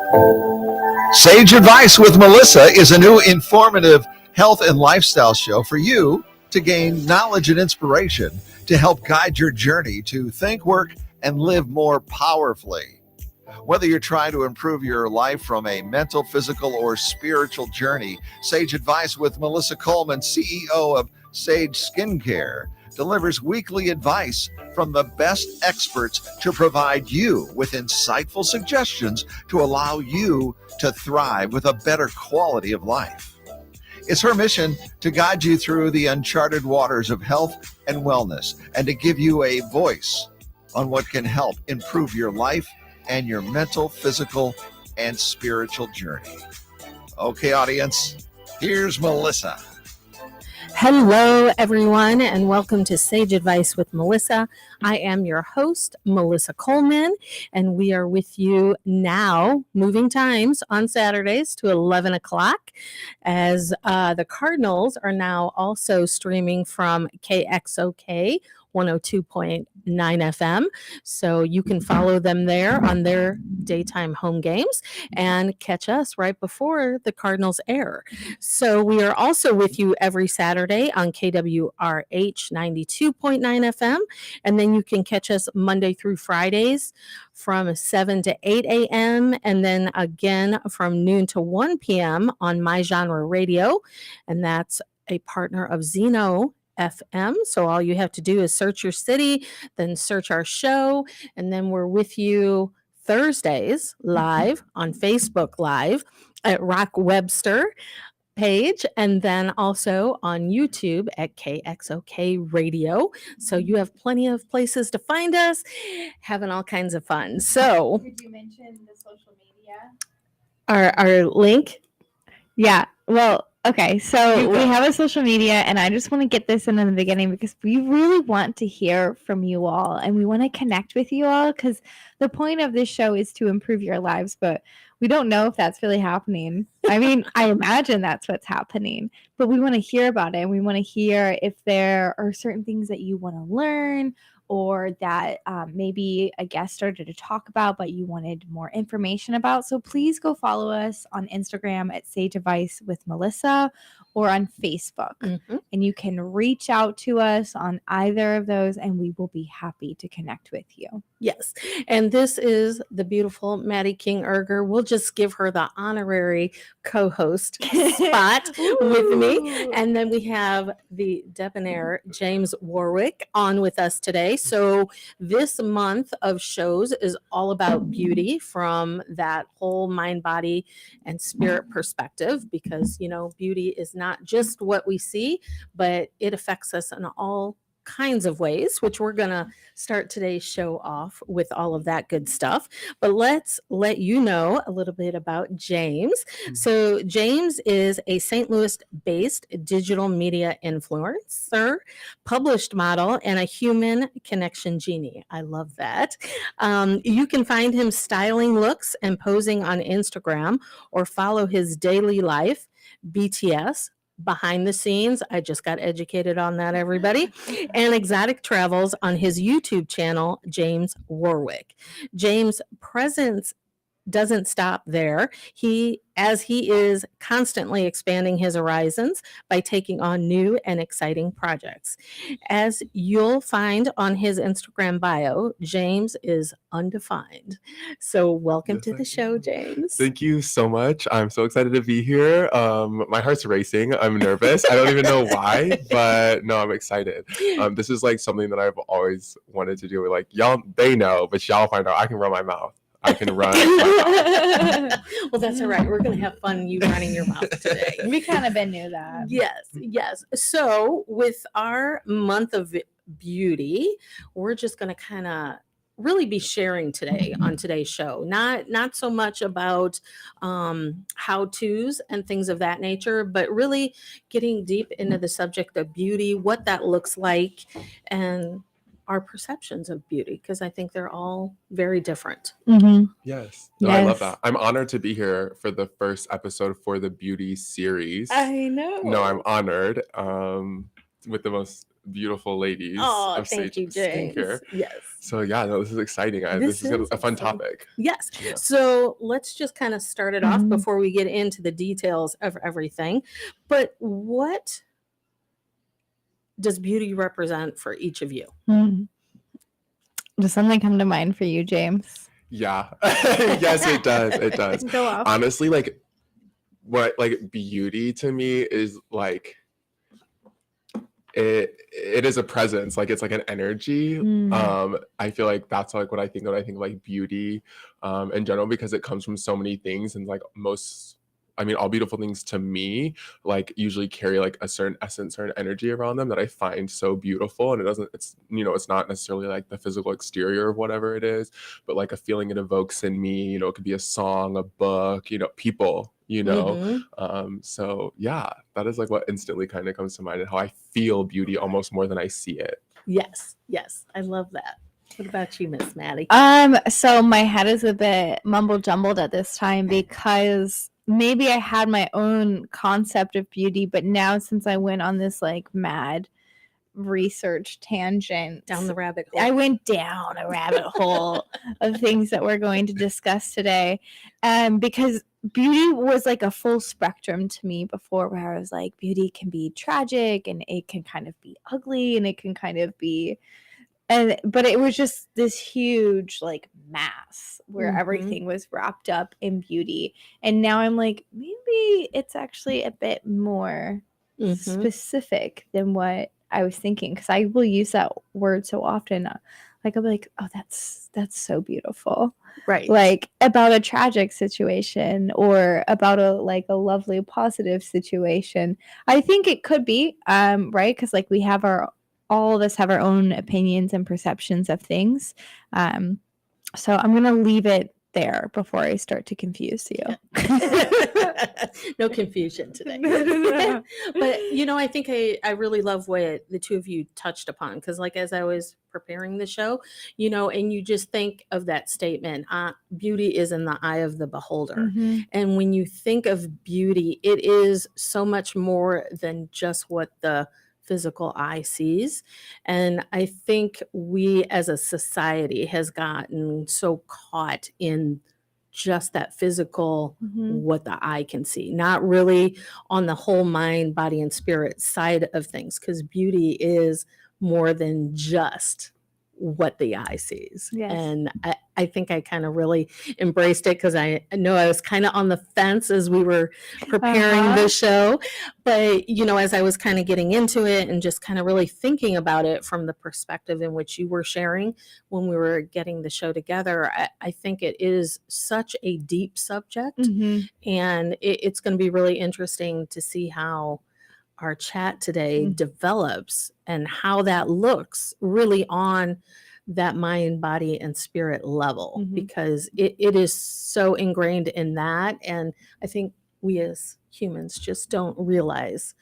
Sage Advice with Melissa is a new informative health and lifestyle show for you to gain knowledge and inspiration to help guide your journey to think, work, and live more powerfully. Whether you're trying to improve your life from a mental, physical, or spiritual journey, Sage Advice with Melissa Coleman, CEO of Sage Skincare, delivers weekly advice from the best experts to provide you with insightful suggestions to allow you to thrive with a better quality of life. It's her mission to guide you through the uncharted waters of health and wellness and to give you a voice on what can help improve your life and your mental, physical, and spiritual journey. Okay, audience, here's Melissa. Hello, everyone, and welcome to Sage Advice with Melissa. I am your host, Melissa Coleman, and we are with you now, moving times on Saturdays to 11 o'clock, as the Cardinals are now also streaming from KXOK 102.9 FM. So you can follow them there on their daytime home games and catch us right before the Cardinals air. So we are also with you every Saturday on KWRH 92.9 FM. And then you can catch us Monday through Fridays from 7 to 8 a.m. and then again from noon to 1 p.m. on My Genre Radio. And that's a partner of Zeno FM. So all you have to do is search your city, then search our show, and then we're with you Thursdays live on Facebook Live at Rock Webster page, and then also on YouTube at KXOK Radio. So you have plenty of places to find us, having all kinds of fun. So could you mention the social media? Our link? Yeah. Well, okay, so we have a social media, and I just want to get this in the beginning because we really want to hear from you all, and we want to connect with you all because the point of this show is to improve your lives, but we don't know if that's really happening. I mean, I imagine that's what's happening, but we want to hear about it, and we want to hear if there are certain things that you want to learn or that maybe a guest started to talk about, but you wanted more information about. So please go follow us on Instagram at Sage Advice with Melissa or on Facebook. Mm-hmm. And you can reach out to us on either of those, and we will be happy to connect with you. Yes. And this is the beautiful Maddie King Erger. We'll just give her the honorary co-host spot with me. And then we have the debonair James Warwick on with us today. So this month of shows is all about beauty from that whole mind, body, and spirit perspective, because, you know, beauty is not just what we see, but it affects us in all kinds of ways, which we're going to start today's show off with all of that good stuff. But let's let you know a little bit about James. So James is a St. Louis-based digital media influencer, published model, and a human connection genie. I love that. You can find him styling looks and posing on Instagram, or follow his daily life, BTS, behind the scenes. I just got educated on that, everybody. And exotic travels on his YouTube channel, James Warwick. James' presence doesn't stop there. He is constantly expanding his horizons by taking on new and exciting projects. As you'll find on his Instagram bio, James is undefined. So welcome to the show, James. Thank you so much. I'm so excited to be here. My heart's racing. I'm nervous. I don't even know why, but no, I'm excited. This is like something that I've always wanted to do. Like, y'all, they know, but y'all find out I can run my mouth. I can run. Well, that's all right. We're going to have fun you running your mouth today. We kind of been knew that. Yes. So with our month of beauty, we're just going to kind of really be sharing today on today's show. Not so much about how-tos and things of that nature, but really getting deep into the subject of beauty, what that looks like, and our perceptions of beauty, because I think they're all very different. Mm-hmm. Yes. No, I love that. I'm honored to be here for the first episode for the beauty series. I know. No, I'm honored. with the most beautiful ladies Oh, of thank you, James. skincare. Yes. So yeah, no, this is exciting. This This is is a fun exciting. topic. Yes. Yeah. So let's just kind of start it off Mhm. before we get into the details of everything. But what does beauty represent for each of you? Does something come to mind for you, James? Yeah. Yes, it does. It does. Go off. Honestly, like what like beauty to me is like it is a presence, like it's like an energy. I feel like that's like what I think of when I think of like beauty in general, because it comes from so many things, and like all beautiful things to me like usually carry like a certain essence or an energy around them that I find so beautiful. And it's not necessarily like the physical exterior of whatever it is, but like a feeling it evokes in me. It could be a song, a book, people, Mhm. so yeah, that is like what instantly kind of comes to mind, and how I feel beauty almost more than I see it. Yes. Yes. I love that. What about you, Miss Maddie? So my head is a bit mumble jumbled at this time because maybe I had my own concept of beauty, but now since I went on this like mad research tangent Down the rabbit hole. I went down a rabbit hole of things that we're going to discuss today. Because beauty was like a full spectrum to me before, where I was like, beauty can be tragic and it can kind of be ugly and it can kind of be but it was just this huge like mass where Mhm. everything was wrapped up in beauty. And now I'm like, maybe it's actually a bit more Mhm. specific than what I was thinking, because I will use that word so often. Like I'll be like, oh, that's so beautiful. Right. Like about a tragic situation or about a lovely positive situation. I think it could be right, because like we have all of us have our own opinions and perceptions of things. So I'm gonna leave it there before I start to confuse you. No confusion today. No. But I think I really love what the two of you touched upon, because like as I was preparing the show, and you just think of that statement, beauty is in the eye of the beholder. Mhm. And when you think of beauty, it is so much more than just what the physical eye sees. And I think we as a society has gotten so caught in just that physical, Mhm. what the eye can see, not really on the whole mind, body, and spirit side of things, because beauty is more than just what the eye sees. Yes. And I think I kind of really embraced it, because I know I was kind of on the fence as we were preparing Uh-huh. the show. But, as I was kind of getting into it and just kind of really thinking about it from the perspective in which you were sharing when we were getting the show together, I think it is such a deep subject. Mhm. And it's going to be really interesting to see how our chat today Mm. develops and how that looks really on that mind, body, and spirit level, Mhm. because it is so ingrained in that. And I think we as humans just don't realize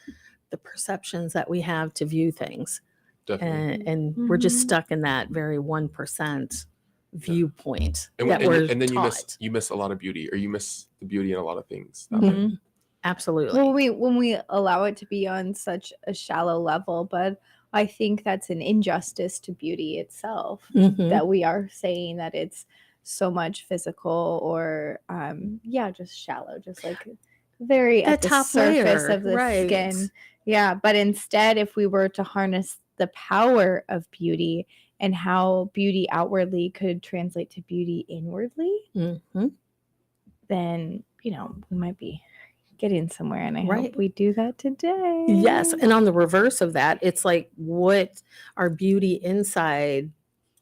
the perceptions that we have to view things. Definitely. And we're just Mhm. stuck in that very 1% viewpoint And, that and, we're and then taught. you miss a lot of beauty, or you miss the beauty in a lot of things that Mhm. way. Absolutely. Well, when we allow it to be on such a shallow level, but I think that's an injustice to beauty itself, Mhm. that we are saying that it's so much physical or just shallow, just like very That at the top surface layer, of the right. skin. Yeah, but instead, if we were to harness the power of beauty and how beauty outwardly could translate to beauty inwardly, Mhm. then we might be getting somewhere, and I Right. hope we do that today. Yes. And on the reverse of that, it's like what our beauty inside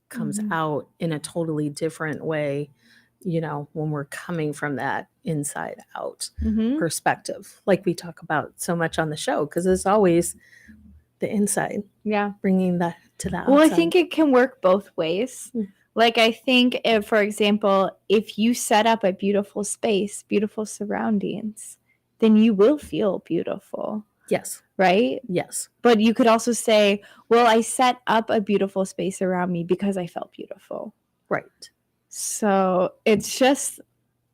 comes Mhm. out in a totally different way, when we're coming from that inside out Mhm. perspective, like we talk about so much on the show, because it's always the inside Yeah. bringing that to the outside. Well, I think it can work both ways. Mm. Like, I think if, for example, if you set up a beautiful space, beautiful surroundings, then you will feel beautiful, Yes. right? Yes. But you could also say, well, I set up a beautiful space around me because I felt beautiful. Right. So it's just,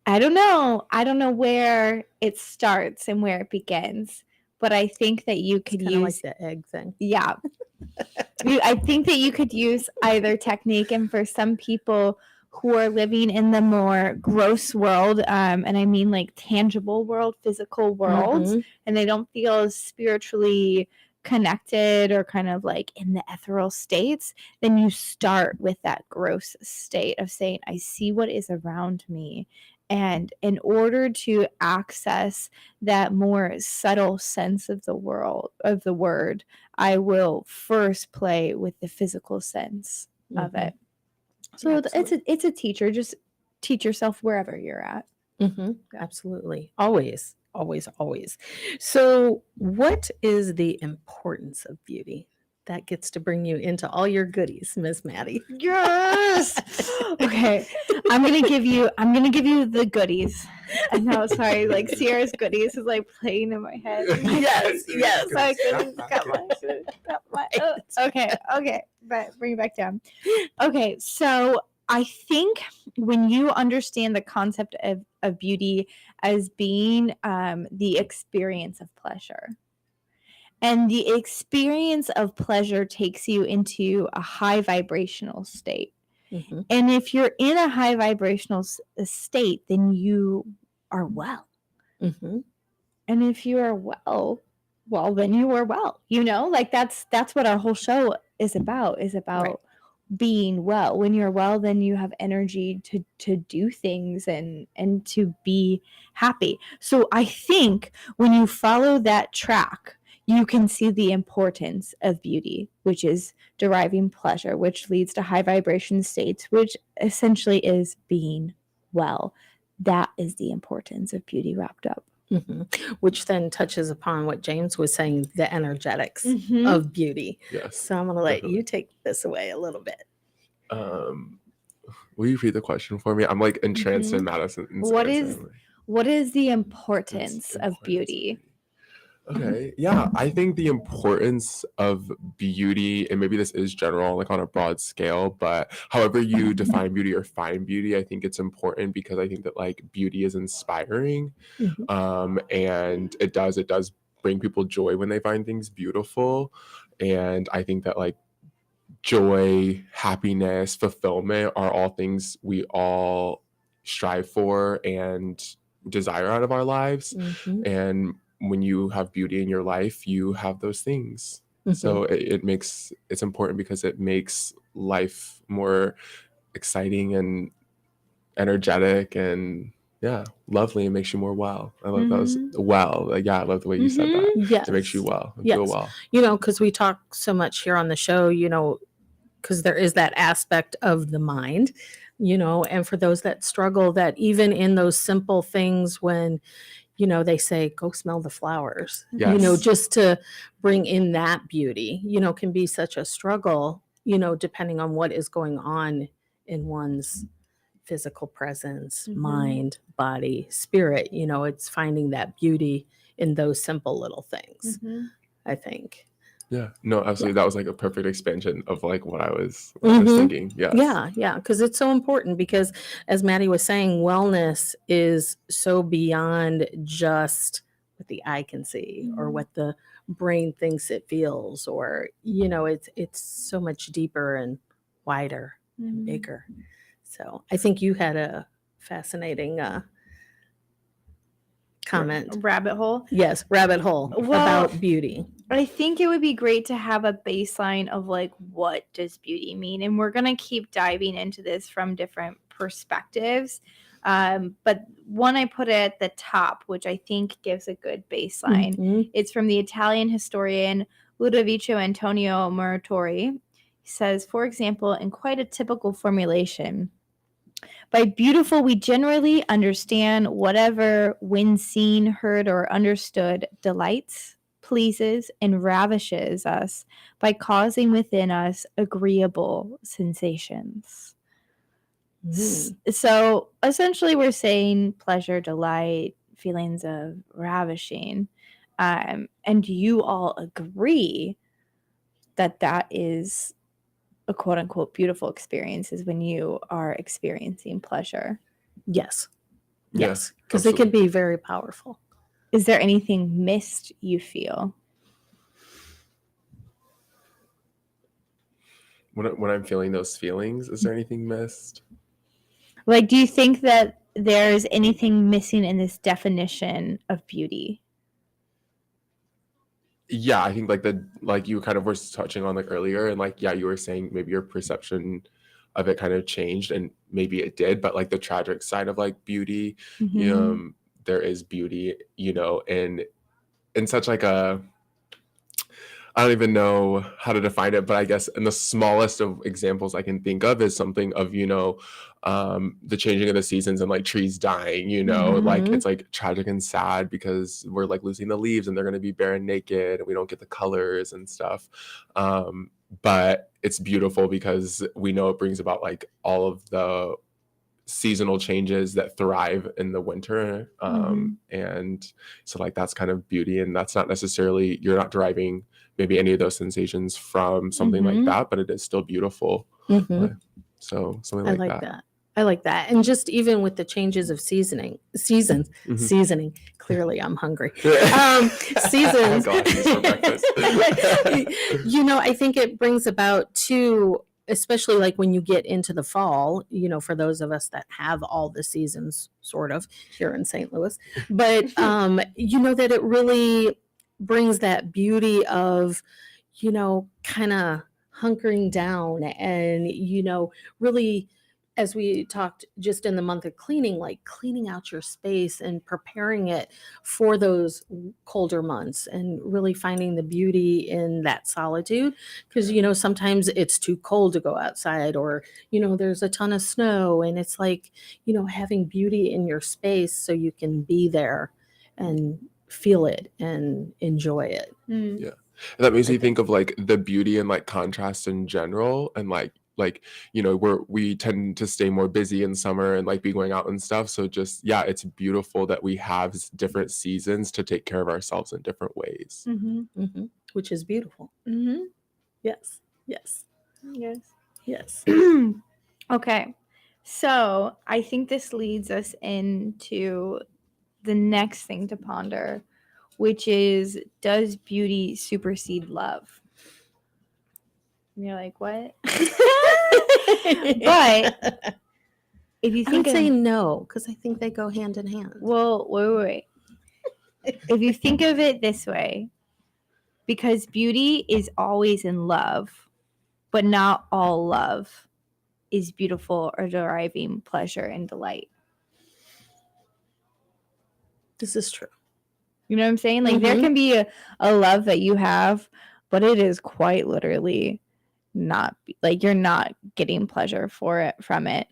I don't know where it starts and where it begins, but I think that you could Kind of like use the egg thing. yeah. I think that you could use either technique, and for some people who are living in the more gross world, and I mean like tangible world, physical worlds, Mhm. and they don't feel as spiritually connected or kind of like in the ethereal states, then you start with that gross state of saying, I see what is around me. And in order to access that more subtle sense of the world, of the word, I will first play with the physical sense of Mhm. it. So Absolutely. it's a teacher. Just teach yourself wherever you're at. Mhm. Yeah. Absolutely. Always, always, always. So, what is the importance of beauty that gets to bring you into all your goodies, Miss Maddie? Yes. Okay. I'm gonna give you the goodies. I know, sorry, like Sierra's goodies is like playing in my head. Yes, yes. My goodies got my okay. But bring it back down. Okay, so I think when you understand the concept of beauty as being the experience of pleasure, and the experience of pleasure takes you into a high vibrational state. Mhm. And if you're in a high vibrational state, then you are well. Mhm. And if you are well, then you are well. You know, like that's what our whole show is about. Right. Being well. When you're well, then you have energy to do things and to be happy. So I think when you follow that track, you can see the importance of beauty, which is deriving pleasure, which leads to high vibration states, which essentially is being well. That is the importance of beauty wrapped up. Mhm. Which then touches upon what James was saying, the energetics Mhm. of beauty. Yes. So I'm going to let Definitely. you take this away a little bit. Will you read the question for me? I'm like entranced in Mhm. Madison's What answer. is I'm like, what is the "It's importance of importance of beauty? Okay. Yeah. I think the importance of beauty, and maybe this is general, like on a broad scale, but however you define beauty or find beauty, I think it's important because I think that like beauty is inspiring. Mhm. And it does bring people joy when they find things beautiful. And I think that like joy, happiness, fulfillment are all things we all strive for and desire out of our lives. Mhm. And when you have beauty in your life, you have those things. Mhm. So it's important because it makes life more exciting and energetic and yeah, lovely. It makes you more well. I love that was well. Like, yeah, I love the way you said that. Yes. It makes you well and feel Yes. well. You know, because we talk so much here on the show, you know, because there is that aspect of the mind, you know, and for those that struggle, that even in those simple things when, you know, they say, go smell the flowers, you know, Yes. just to bring in that beauty, you know, can be such a struggle, you know, depending on what is going on in one's physical presence, Mhm. mind, body, spirit. You know, it's finding that beauty in those simple little things, I think. Yeah. No, absolutely. That was like a perfect expansion of like what I was Mhm. thinking. Yes. Yeah, because it's so important because as Maddie was saying, wellness is so beyond just what the eye can see or Mhm. what the brain thinks it feels, or you know, it's so much deeper and wider and Mhm. bigger. So I think you had a fascinating comment. Rabbit hole. Yes, rabbit hole Well, about beauty. I think it would be great to have a baseline of like what does beauty mean, and we're gonna keep diving into this from different perspectives. But one I put at the top, which I think gives a good baseline. Mhm. It's from the Italian historian Ludovico Antonio Muratori. He says, for example, in quite a typical formulation, by beautiful, we generally understand whatever, when seen, heard, or understood, delights, pleases, and ravishes us by causing within us agreeable sensations. Mm. So essentially, we're saying pleasure, delight, feelings of ravishing. And you all agree that that is a quote unquote beautiful experience is when you are experiencing pleasure. Yes. Yeah, Yes, because it can absolutely. be very powerful. is there anything missed you feel? When I'm feeling those feelings, is there anything missed? Like, do you think that there's anything missing in this definition of beauty? Yeah, I think like you kind of were touching on like earlier, and like yeah, you were saying maybe your perception of it kind of changed, and maybe it did, but like the tragic side of like beauty, Mhm. there is beauty, in such like a, I don't even know how to define it, but I guess in the smallest of examples I can think of is something of, the changing of the seasons and like trees dying, like Mhm. it's like tragic and sad because we're like losing the leaves and they're going to be bare and naked and we don't get the colors and stuff. But it's beautiful because we know it brings about like all of the seasonal changes that thrive in the winter. And so like that's kind of beauty, and that's not necessarily, you're not deriving maybe any of those sensations from something like Mhm. that, but it is still beautiful. Mhm. So something I like like that. that. I like that. And just even with the changes of seasons, Mhm. seasoning. Clearly, I'm hungry. I Seasons. had glasses for breakfast. I think it brings about too, especially like when you get into the fall, for those of us that have all the seasons sort of here in St. Louis, but that it really brings that beauty of, kind of hunkering down and, really, as we talked just in the month of cleaning, like cleaning out your space and preparing it for those colder months and really finding the beauty in that solitude. Because, sometimes it's too cold to go outside or, there's a ton of snow. And it's like, having beauty in your space so you can be there and feel it and enjoy it. Mm. Yeah. And that makes I me think. think of like the beauty and like contrast in general, and like we tend to stay more busy in summer and like be going out and stuff, so just yeah, it's beautiful that we have different seasons to take care of ourselves in different ways. Mhm. Which is beautiful. Mhm. Yes. Yes. Yes. Yes. Okay. So I think this leads us into the next thing to ponder, which is, does beauty supersede love? And you're like, what? But if you I think would say of, no, because I think they go hand in hand. well, wait. If you think of it this way, because beauty is always in love, but not all love is beautiful or deriving pleasure and delight. This is true. You know what I'm saying? Like there Mhm. can be a love that you have, but it is quite literally not like you're not getting pleasure from it,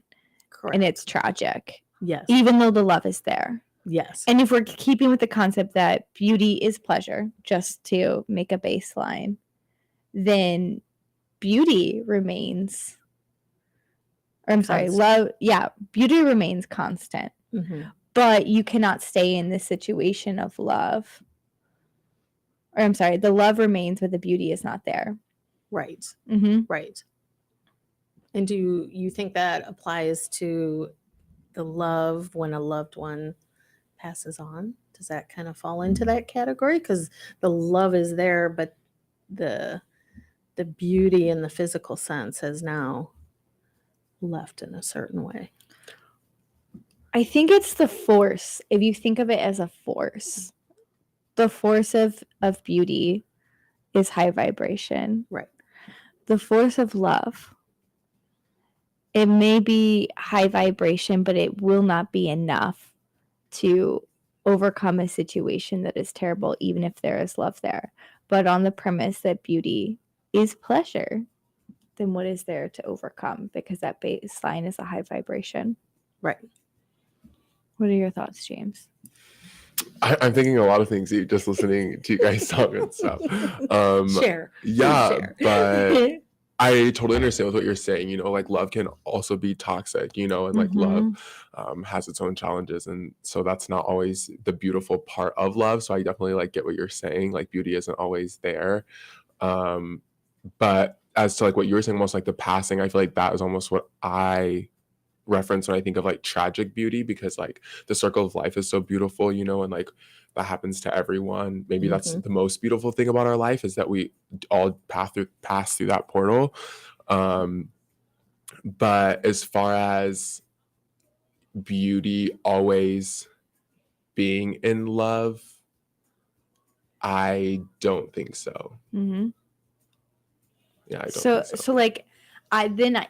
Correct. and it's tragic, Yes. even though the love is there. Yes. And if we're keeping with the concept that beauty is pleasure, just to make a baseline, then beauty remains, or I'm sorry, Constant. love, yeah, beauty remains constant. Mhm. But you cannot stay in this situation of love. Or I'm sorry, the love remains, but the beauty is not there. Right. Mm-hmm. Right. And do you think that applies to the love when a loved one passes on? Does that kind of fall into that category? Because the love is there, but the beauty in the physical sense has now left in a certain way. I think it's the force. If you think of it as a force, the force of beauty is high vibration. Right. The force of love, it may be high vibration, but it will not be enough to overcome a situation that is terrible, even if there is love there. But on the premise that beauty is pleasure, then what is there to overcome? Because that baseline is a high vibration. Right. What are your thoughts, James? I'm thinking a lot of things just listening to you guys talk and stuff. Share. Yeah, Share. but I totally understand with what you're saying. Like love can also be toxic, and like love has its own challenges, and so that's not always the beautiful part of love. So I definitely like get what you're saying. Like beauty isn't always there, but as to like what you were saying, almost like the passing, I feel like that is almost what I reference when I think of like tragic beauty, because like the circle of life is so beautiful, you know, and like that happens to everyone. Maybe that's the most beautiful thing about our life, is that we all pass through that portal. But as far as beauty always being in love, I don't think so. Mm-hmm. Yeah, I don't So, think so. so like,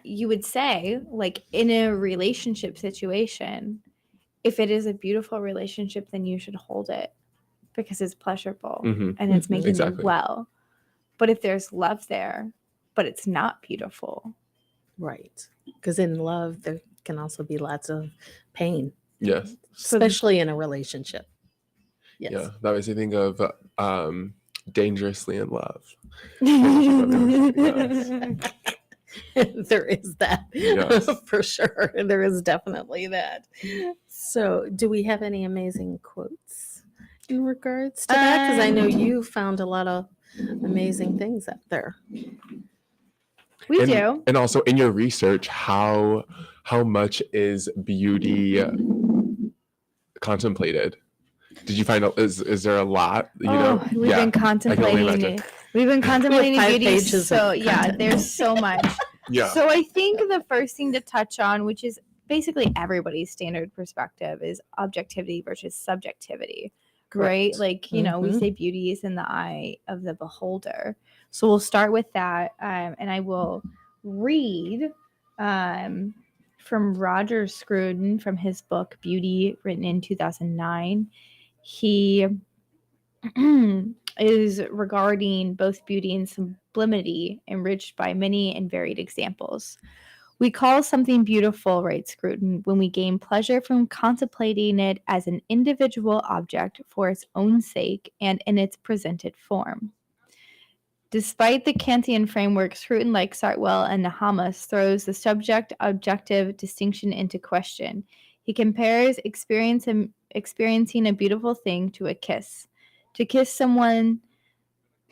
you would say, like, in a relationship situation, if it is a beautiful relationship, then you should hold it because it's pleasurable Mhm. and it's making Exactly. you well. But if there's love there, but it's not beautiful, Right. Because in love, there can also be lots of pain, Yes. especially in a relationship. Yes. Yeah, that makes me think of Dangerously in Love. There is that Yes. for sure. There is definitely that. So, do we have any amazing quotes in regards to that? Because I know you found a lot of amazing things out there. we and, do. And also in your research, how much is beauty contemplated? Did you find out, is there a lot? You know, We've been contemplating imagine. it. We've been contemplating 5 beauty. pages So of yeah, content. there's so much. Yeah. So I think the first thing to touch on, which is basically everybody's standard perspective, is objectivity versus subjectivity. Right? Correct. Like, you know, we Mhm. say beauty is in the eye of the beholder. So we'll start with that. And I will read from Roger Scruton from his book Beauty, written in 2009. He is regarding both beauty and sublimity, enriched by many and varied examples. We call something beautiful, writes Scruton, when we gain pleasure from contemplating it as an individual object for its own sake and in its presented form. Despite the Kantian framework, Scruton, like Sartwell and Nahamas, throws the subject-objective distinction into question. He compares experiencing a beautiful thing to a kiss. To kiss someone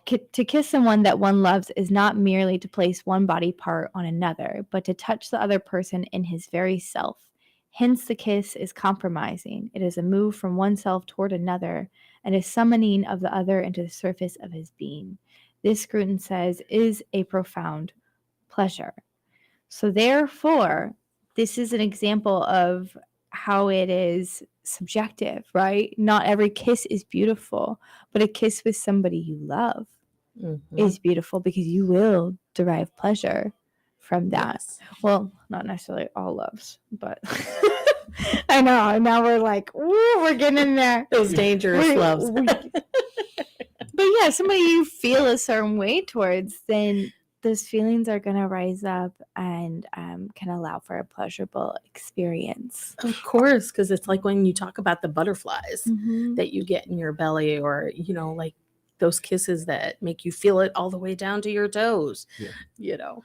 that one loves is not merely to place one body part on another, but to touch the other person in his very self. Hence, the kiss is compromising. It is a move from oneself toward another, and a summoning of the other into the surface of his being. This, Scruton says, is a profound pleasure. So therefore, this is an example of how it is subjective, right? Not every kiss is beautiful, but a kiss with somebody you love Mhm. is beautiful because you will derive pleasure from that. Yes. Well, not necessarily all loves, but I know. Now we're like, ooh, we're getting in there. Those dangerous loves. But yeah, somebody you feel a certain way towards, then those feelings are going to rise up and can allow for a pleasurable experience. Of course, because it's like when you talk about the butterflies Mhm. that you get in your belly, or, you know, like those kisses that make you feel it all the way down to your toes, Yeah. you know.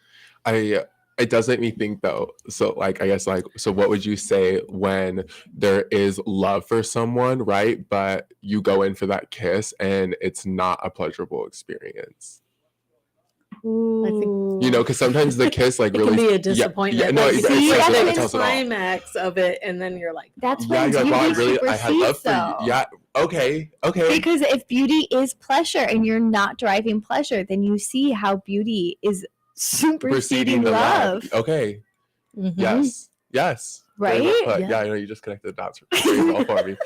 It does make me think though. So like, I guess like, so what would you say when there is love for someone, right? But you go in for that kiss and it's not a pleasurable experience. Ooh. You know, because sometimes the kiss like It really can be a disappointment. Yeah, no, like, it's you See, get that's to when the it tells it all. climax of it, and then you're like, That's Yeah, when you're like, wow, I beauty had love supersedes, for you. though. Yeah, okay. Because if beauty is pleasure and you're not deriving pleasure, then you see how beauty is superseding the love. Okay. mhm. Yes. Right? Very well put. Yeah. Yeah, I know you just connected the dots very well for me.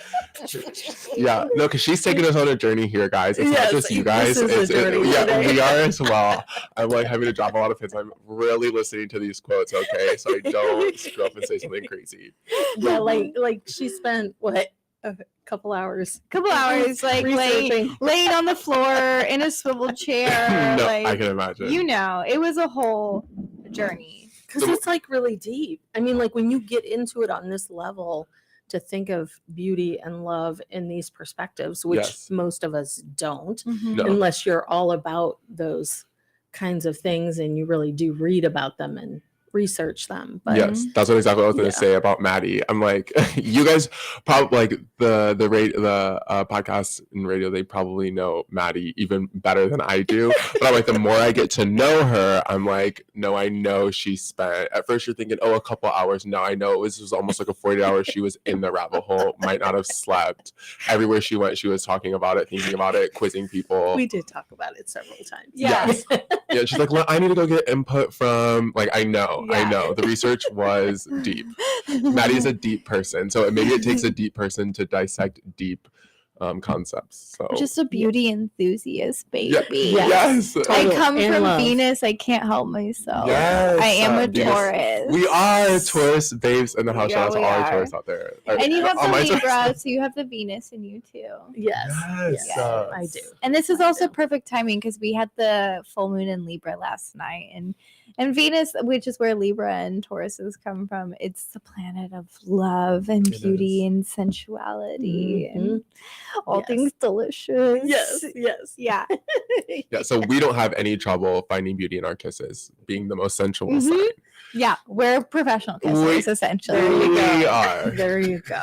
Yeah, no, because she's taking us on a journey here, guys. It's Yes, not just you guys. this is a journey yeah, today. we are as well. I'm like having to drop a lot of hints. I'm really listening to these quotes, okay, so I don't screw up and say something crazy. Yeah, like she spent what, a couple hours Couple hours, like researching. laying on the floor in a swivel chair. No, like, I can imagine. you know, it was a whole journey. Because it's like really deep. I mean, like when you get into it on this level, to think of beauty and love in these perspectives, which Yes. most of us don't, No. unless you're all about those kinds of things and you really do read about them and research them. But Yes, that's what exactly what I was going to Yeah. say about Maddie. I'm like, you guys probably like the podcast and radio. They probably know Maddie even better than I do. But I'm like, the more I get to know her, I'm like, no, I know she spent. At first, you're thinking, oh, a couple hours. No, I know it was almost like a 40 hours. She was in the rabbit hole. Might not have slept. Everywhere she went, she was talking about it, thinking about it, quizzing people. we did talk about it several times. Yes. Yeah, she's like, well, I need to go get input from, like, I know. Yeah. The research was deep. Maddie is a deep person, so maybe it takes a deep person to dissect deep concepts. So Just a beauty enthusiast, baby. yeah. Yes. Totally. I come And from love. Venus. I can't help myself. Yes. I am a Venus. Taurus. We are Taurus babes in the house. Yeah, Shout out to we all our are. Taurus out there. And you have All the my Taurus- Libra, so you have the Venus in you too. Yes. Yes. Yes, I do. And this is I also do. perfect timing because we had the full moon in Libra last night, and Venus, which is where Libra and Tauruses come from, it's the planet of love and It beauty is. and sensuality and Mhm. all Yes. things delicious. Yes. Yeah. Yeah, so we don't have any trouble finding beauty in our kisses, being the most sensual Mhm. side. Yeah. We're professional We- kissers, essentially. There you go. We are. There you go.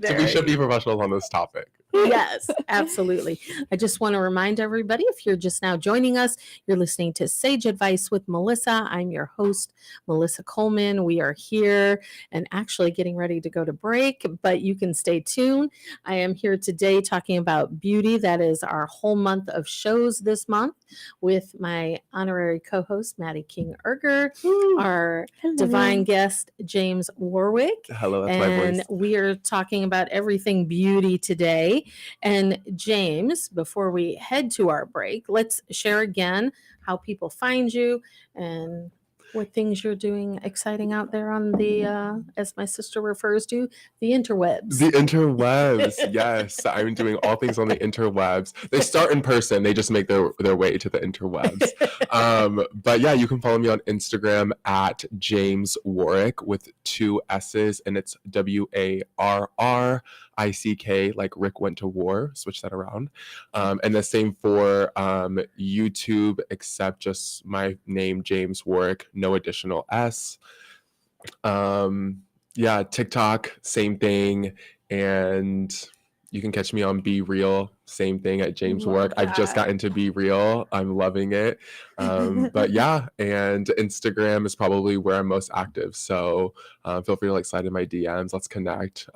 So we should be professionals on this topic. Yes, absolutely. I just want to remind everybody, if you're just now joining us, you're listening to Sage Advice with Melissa. I'm your host, Melissa Coleman. We are here and actually getting ready to go to break, but you can stay tuned. I am here today talking about beauty. That is our whole month of shows this month with my honorary co-host, Maddie King Erger, our divine guest, James Warwick. Hello, that's my And voice. we are talking about everything beauty today. And James, before we head to our break, let's share again how people find you and what things you're doing exciting out there on the, as my sister refers to, the interwebs. The interwebs, yes. I'm doing all things on the interwebs. They start in person, they just make their way to the interwebs. But yeah, you can follow me on Instagram at James Warwick with 2 S's, and it's WARRICK, like Rick went to war. Switch that around. And the same for YouTube, except just my name, James Warwick, no additional S. Yeah, TikTok, same thing. And you can catch me on Be Real, same thing at James Love Warwick. I've just that. gotten to Be Real. I'm loving it. But yeah, and Instagram is probably where I'm most active. So feel free to like slide in my DMs. Let's connect.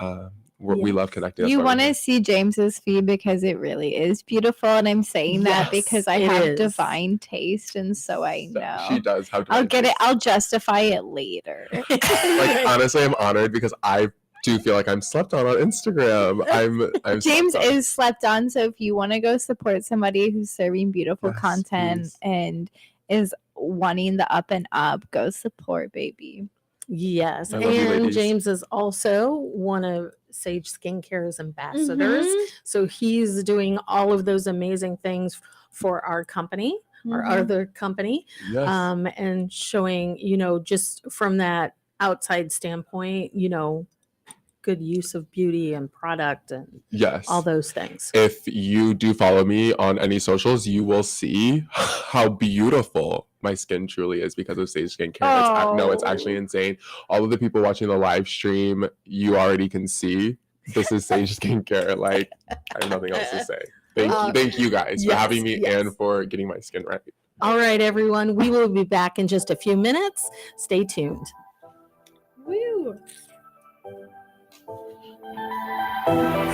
We love connecting. That's You why we're want to here. see James's feed because it really is beautiful, and I'm saying that Yes, because I it have is. divine taste, and so I So know. She does have I'll divine get it. taste. I'll justify it later. Like honestly, I'm honored because I do feel like I'm slept on Instagram. I'm James slept on. is slept on, so if you want to go support somebody who's serving beautiful Yes, content please. and is wanting the up and up, go support, baby. Yes. I love you, And ladies. James is also one of Sage Skincare's ambassadors. Mhm. So he's doing all of those amazing things for our company, our Mhm. other company, Yes. and showing, just from that outside standpoint, good use of beauty and product and Yes. all those things. If you do follow me on any socials, you will see how beautiful my skin truly is because of Sage Skincare. It's actually Oh. insane. All of the people watching the live stream, you already can see this is Sage Skincare. Like, I have nothing else to say. Thank you guys for having me yes. and for getting my skin right. All right, everyone. We will be back in just a few minutes. Stay tuned. Woo.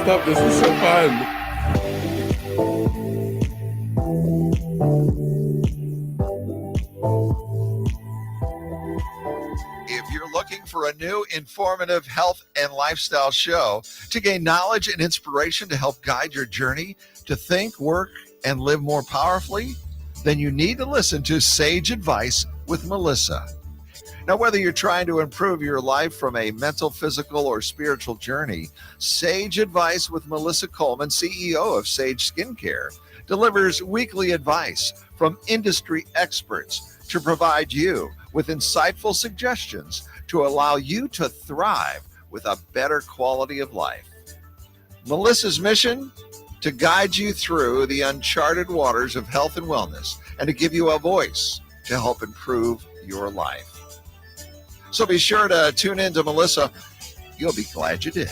Stop, this is so fun. If you're looking for a new informative health and lifestyle show to gain knowledge and inspiration to help guide your journey to think, work, and live more powerfully, then you need to listen to Sage Advice with Melissa. Now, whether you're trying to improve your life from a mental, physical, or spiritual journey, Sage Advice with Melissa Coleman, CEO of Sage Skincare, delivers weekly advice from industry experts to provide you with insightful suggestions to allow you to thrive with a better quality of life. Melissa's mission: to guide you through the uncharted waters of health and wellness and to give you a voice to help improve your life. So be sure to tune in to Melissa. You'll be glad you did.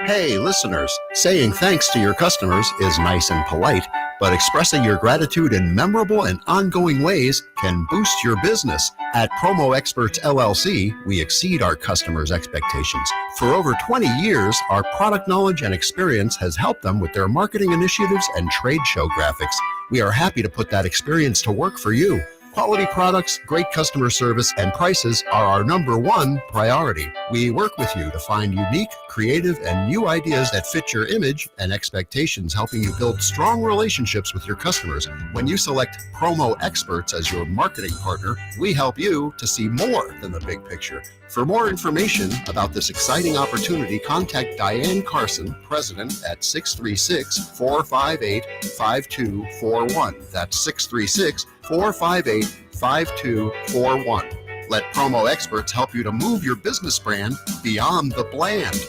Hey, listeners, saying thanks to your customers is nice and polite, but expressing your gratitude in memorable and ongoing ways can boost your business. At Promo Experts LLC, we exceed our customers' expectations. For over 20 years, our product knowledge and experience has helped them with their marketing initiatives and trade show graphics. We are happy to put that experience to work for you. Quality products, great customer service, and prices are our number one priority. We work with you to find unique, creative, and new ideas that fit your image and expectations, helping you build strong relationships with your customers. When you select Promo Experts as your marketing partner, we help you to see more than the big picture. For more information about this exciting opportunity, contact Diane Carson, President, at 636-458-5241. That's 636-458-5241. Let Promo Experts help you to move your business brand beyond the bland.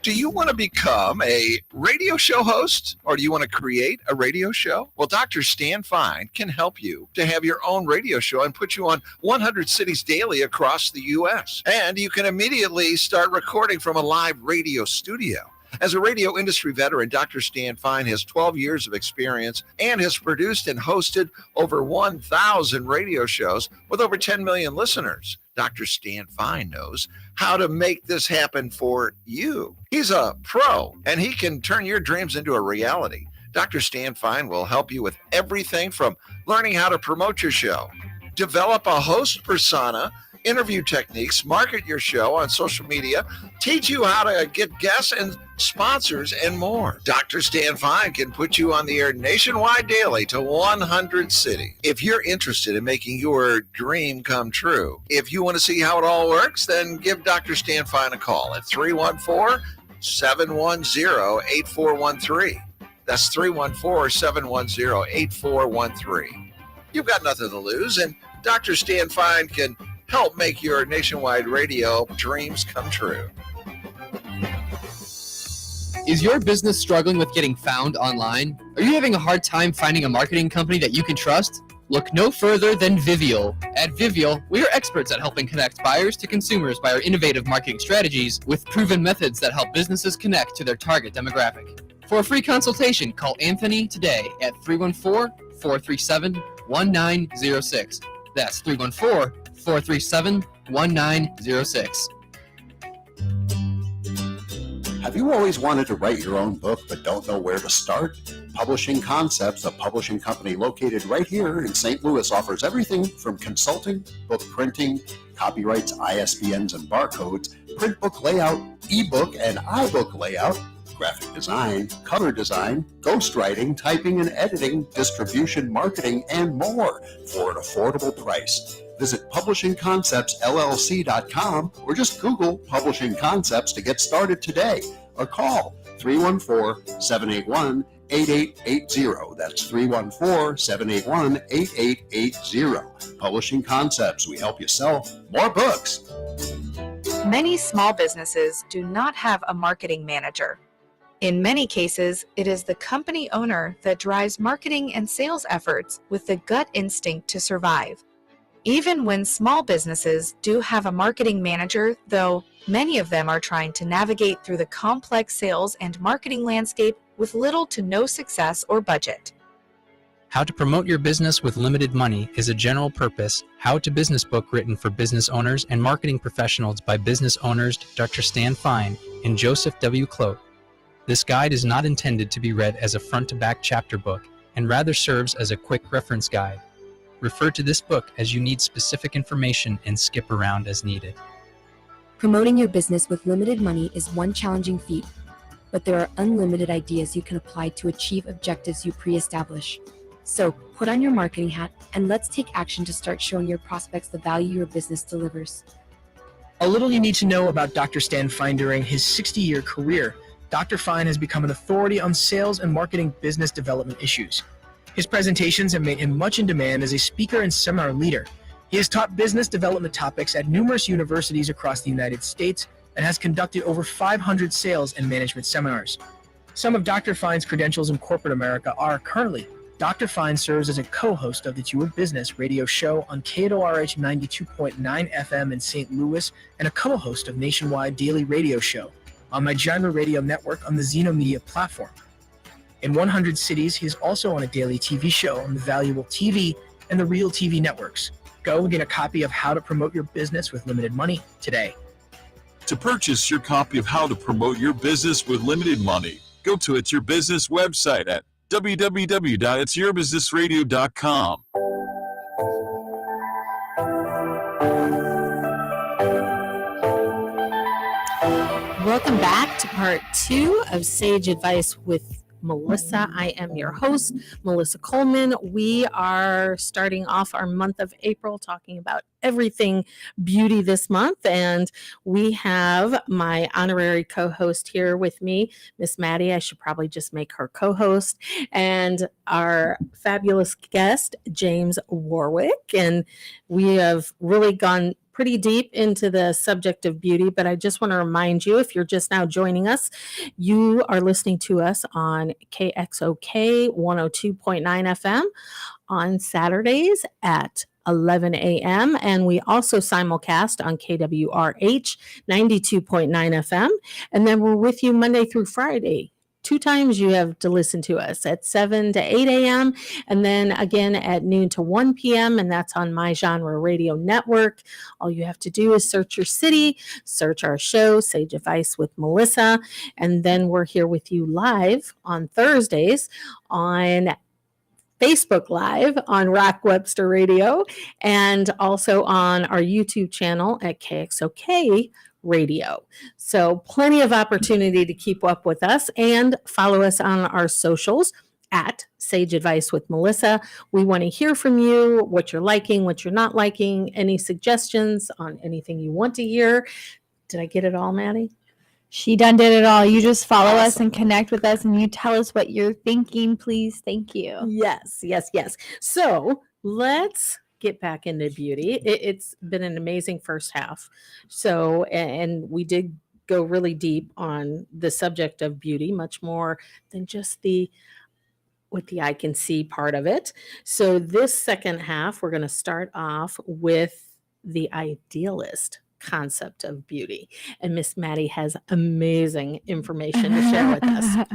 Do you want to become a radio show host, or do you want to create a radio show? Well, Dr. Stan Fine can help you to have your own radio show and put you on 100 cities daily across the U.S. And you can immediately start recording from a live radio studio. As a radio industry veteran, Dr. Stan Fine has 12 years of experience and has produced and hosted over 1,000 radio shows with over 10 million listeners. Dr. Stan Fine knows how to make this happen for you. He's a pro, and he can turn your dreams into a reality. Dr. Stan Fine will help you with everything from learning how to promote your show, develop a host persona, interview techniques, market your show on social media, teach you how to get guests and sponsors, and more. Dr. Stan Fine can put you on the air nationwide daily to 100 cities. If you're interested in making your dream come true, if you want to see how it all works, then give Dr. Stan Fine a call at 314-710-8413. That's 314-710-8413. You've got nothing to lose, and Dr. Stan Fine can help make your nationwide radio dreams come true. Is your business struggling with getting found online? Are you having a hard time finding a marketing company that you can trust? Look no further than Vivial. At Vivial, we are experts at helping connect buyers to consumers by our innovative marketing strategies with proven methods that help businesses connect to their target demographic. For a free consultation, call Anthony today at 314-437-1906. That's 314-437-1906. Have you always wanted to write your own book but don't know where to start? Publishing Concepts, a publishing company located right here in St. Louis, offers everything from consulting, book printing, copyrights, ISBNs and barcodes, print book layout, ebook and iBook layout, graphic design, cover design, ghostwriting, typing and editing, distribution, marketing, and more for an affordable price. Visit publishingconceptsllc.com or just Google Publishing Concepts to get started today, or call 314-781-8880. That's 314-781-8880. Publishing Concepts. We help you sell more books. Many small businesses do not have a marketing manager. In many cases, it is the company owner that drives marketing and sales efforts with the gut instinct to survive. Even when small businesses do have a marketing manager, though, many of them are trying to navigate through the complex sales and marketing landscape with little to no success or budget. How to Promote Your Business with Limited Money is a general purpose how-to business book written for business owners and marketing professionals by business owners Dr. Stan Fine and Joseph W. Clote. This guide is not intended to be read as a front-to-back chapter book and rather serves as a quick reference guide. Refer to this book as you need specific information and skip around as needed. Promoting your business with limited money is one challenging feat, but there are unlimited ideas you can apply to achieve objectives you pre-establish. So put on your marketing hat and let's take action to start showing your prospects the value your business delivers. A little you need to know about Dr. Stan Fine. During his 60-year career, Dr. Fine has become an authority on sales and marketing business development issues. His presentations have made him much in demand as a speaker and seminar leader. He has taught business development topics at numerous universities across the United States and has conducted over 500 sales and management seminars. Some of Dr. Fine's credentials in corporate America are currently Dr. Fine serves as a co-host of the To Your Business radio show on KRH 92.9 FM in St. Louis and a co-host of Nationwide Daily Radio Show on my Genre Radio Network on the Xeno Media platform. In 100 cities, he is also on a daily TV show on the Valuable TV and the Real TV networks. Go and get a copy of How to Promote Your Business with Limited Money today. To purchase your copy of How to Promote Your Business with Limited Money, go to It's Your Business website at www.itsyourbusinessradio.com. Welcome back to part 2 of Sage Advice with Melissa. I am your host, Melissa Coleman. We are starting off our month of April talking about everything beauty this month, and we have my honorary co-host here with me, Miss Maddie. I should probably just make her co-host, and our fabulous guest, James Warwick. And we have really gone pretty deep into the subject of beauty, but I just want to remind you, if you're just now joining us, you are listening to us on KXOK 102.9 FM on Saturdays at 11 a.m. And we also simulcast on KWRH 92.9 FM. And then we're with you Monday through Friday. 2 times you have to listen to us at 7 to 8 a.m. and then again at noon to 1 p.m. And that's on My Genre Radio Network. All you have to do is search your city, search our show, Sage Advice with Melissa. And then we're here with you live on Thursdays on Facebook Live on Rock Webster Radio and also on our YouTube channel at KXOK Radio. So plenty of opportunity to keep up with us and follow us on our socials at Sage Advice with Melissa. We want to hear from you, what you're liking, what you're not liking, any suggestions on anything you want to hear. Did I get it all, Maddie? She done did it all. You just follow us Awesome. and connect with us and you tell us what you're thinking, please. Thank you. Yes. So let's get back into beauty. It's been an amazing first half. So, and we did go really deep on the subject of beauty, much more than just what the eye can see part of it. So this second half, we're going to start off with the idealist concept of beauty. And Miss Maddie has amazing information to share with us.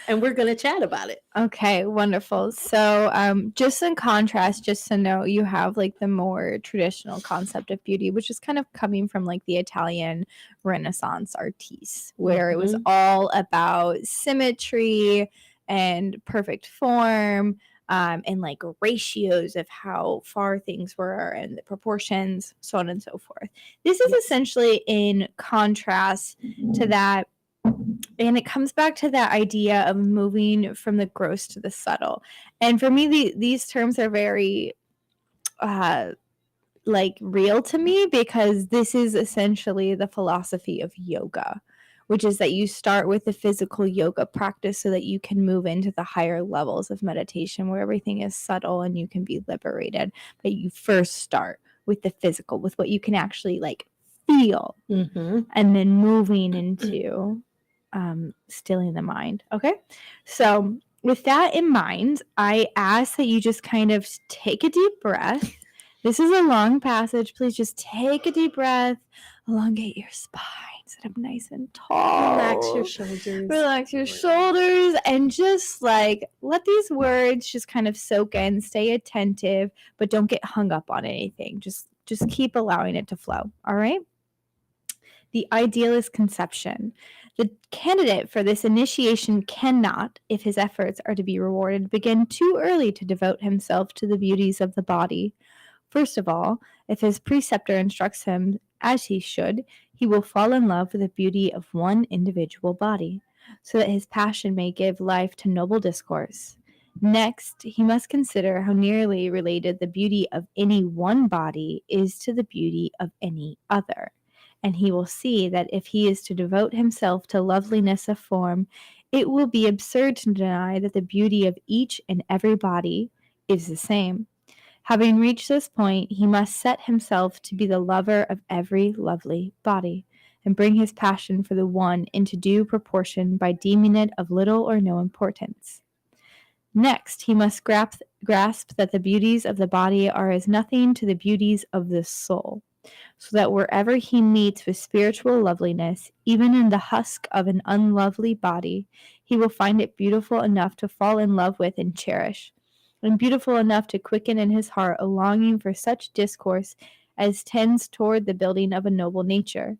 And we're going to chat about it. Okay, wonderful. So just in contrast, just to know, you have like the more traditional concept of beauty, which is kind of coming from like the Italian Renaissance artists, where it was all about symmetry and perfect form, and like ratios of how far things were and the proportions, so on and so forth. This is essentially in contrast to that. And it comes back to that idea of moving from the gross to the subtle. And for me, these terms are very like real to me, because this is essentially the philosophy of yoga, which is that you start with the physical yoga practice so that you can move into the higher levels of meditation where everything is subtle and you can be liberated. But you first start with the physical, with what you can actually like feel, and then moving into stilling the mind. Okay. So with that in mind, I ask that you just kind of take a deep breath. This is a long passage. Please just take a deep breath, elongate your spine, sit up nice and tall. Relax your shoulders and just like let these words just kind of soak in, stay attentive, but don't get hung up on anything. Just keep allowing it to flow. All right. The idealist conception. The candidate for this initiation cannot, if his efforts are to be rewarded, begin too early to devote himself to the beauties of the body. First of all, if his preceptor instructs him as he should, he will fall in love with the beauty of one individual body, so that his passion may give life to noble discourse. Next, he must consider how nearly related the beauty of any one body is to the beauty of any other. And he will see that if he is to devote himself to loveliness of form, it will be absurd to deny that the beauty of each and every body is the same. Having reached this point, he must set himself to be the lover of every lovely body, and bring his passion for the one into due proportion by deeming it of little or no importance. Next, he must grasp that the beauties of the body are as nothing to the beauties of the soul, so that wherever he meets with spiritual loveliness, even in the husk of an unlovely body, he will find it beautiful enough to fall in love with and cherish, and beautiful enough to quicken in his heart a longing for such discourse as tends toward the building of a noble nature.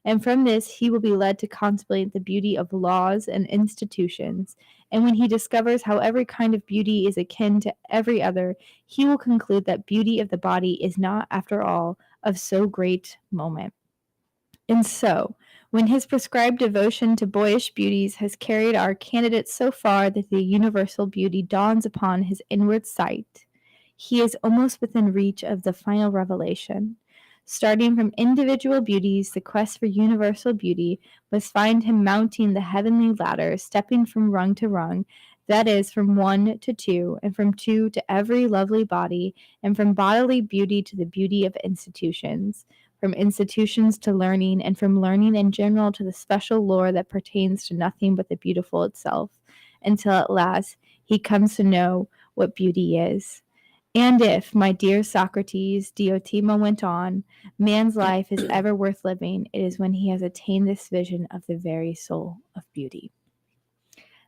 And from this he will be led to contemplate the beauty of laws and institutions. And when he discovers how every kind of beauty is akin to every other, he will conclude that beauty of the body is not, after all, of so great moment. And so, when his prescribed devotion to boyish beauties has carried our candidate so far that the universal beauty dawns upon his inward sight, he is almost within reach of the final revelation. Starting from individual beauties, the quest for universal beauty must find him mounting the heavenly ladder, stepping from rung to rung, that is, from 1 to 2, and from 2 to every lovely body, and from bodily beauty to the beauty of institutions, from institutions to learning, and from learning in general to the special lore that pertains to nothing but the beautiful itself, until at last he comes to know what beauty is. And if, my dear Socrates, Diotima went on, man's life is ever worth living, it is when he has attained this vision of the very soul of beauty.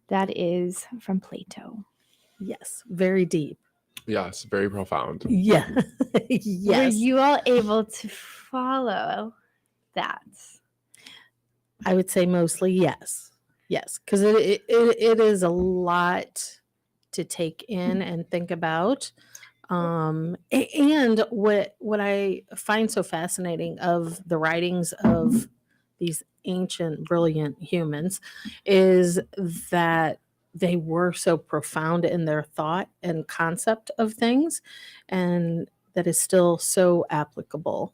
That is from Plato. Yes, very deep. Yes, very profound. Yeah. Were Yes. you all able to follow that? I would say mostly yes. Yes, because it is a lot to take in and think about. And what I find so fascinating of the writings of these ancient, brilliant humans is that they were so profound in their thought and concept of things, and that is still so applicable